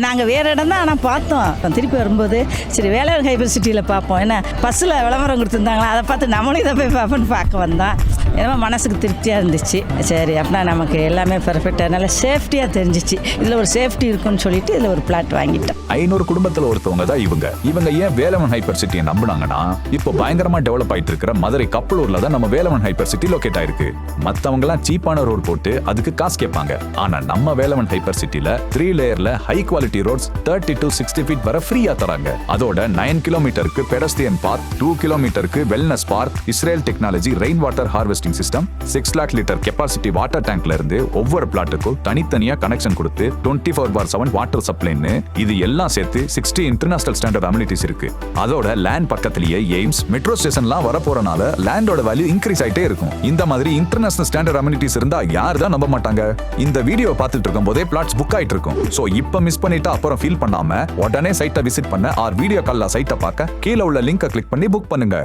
நாங்கள் வேறு இடம் தான் ஆனால் பார்த்தோம். திருப்பி வரும்போது சரி வேலவன் ஹைப்பர் சிட்டியில் பார்ப்போம். ஏன்னா பஸ்ஸில் விளம்பரம் கொடுத்துருந்தாங்களா, அதை பார்த்து நம்மளும் இதை போய் பார்ப்போன்னு பார்க்க வந்தோம். ஏன்னா மனசுக்கு திருப்தியாக இருந்துச்சு. சரி அப்படின்னா நமக்கு எல்லாமே பெர்ஃபெக்டாக நல்லா சேஃப்டியாக தெரிஞ்சிச்சு. இதில் ஒரு சேஃப்டி இருக்குன்னு சொல்லிட்டு இதில் ஒரு பிளாட் வாங்கிட்டோம். 500 குடும்பத்தில் ஒருத்தவங்க தான் இவங்க ஏன் வேலவன் ஹைப்பர் சிட்டியை நம்பினாங்கன்னா, இப்போ பயங்கரமா டெவலப் ஆயிட்டு இருக்கிற மதுரை கப்பலூர்ல தான் நம்ம வேலவன் ஹைப்பர் சிட்டி லொகேட் ஆயிருக்கு. மத்தவங்க எல்லாம் சீப்பான ரோட் போட்டு அதுக்கு காசு கேட்பாங்க. ஆனா நம்ம வேலவன் ஹைப்பர் சிட்டில 3 லேயர்ல high quality roads 30 to 60 feet வரை ஃப்ரீயா தராங்க. அதோட 9 கிலோமீட்டருக்கு பெடஸ்ட்ரியன் பார்க், 2 கிலோமீட்டருக்கு wellness park, Israel technology rain water harvesting system, 6 lakh litre capacity water டேங்க்ல இருந்து ஒவ்வொரு பிளாட்டுக்கும் தனித்தனியா கனெக்ஷன் கொடுத்து 24/7 வாட்டர் சப்ளைன்னு இது எல்லாம் சேர்த்து 60 இன்டர்நேஷனல் ஸ்டாண்டர்ட் அம்யூனிட்டிஸ் இருக்கு. அதோட லேண்ட் பக்கத்திலேயே எய்ம்ஸ், மெட்ரோ ஸ்டேஷன்லாம் வர போறனால லேண்டோட வேல்யூ இன்க்ரீஸ் ஆயிட்டே இருக்கும். இந்த மாதிரி இன்டர்நேஷனல் ஸ்டாண்டர்ட் அம்யூனிட்டிஸ் இருந்தா யார் தான் நம்ப மாட்டாங்க? இந்த வீடியோ பார்த்துட்டு இருக்கும் போதே பிளாட்ஸ் புக் ஆயிட்டு இருக்கும். சோ இப்ப மிஸ் பண்ணிட்டு அப்புறம் ஃபீல் பண்ணாம உடனே சைட்டை விசிட் பண்ண ஆர் வீடியோ கால்ல சைட்டை பார்க்க கீழே உள்ள லிங்கை கிளிக் பண்ணி புக் பண்ணுங்க.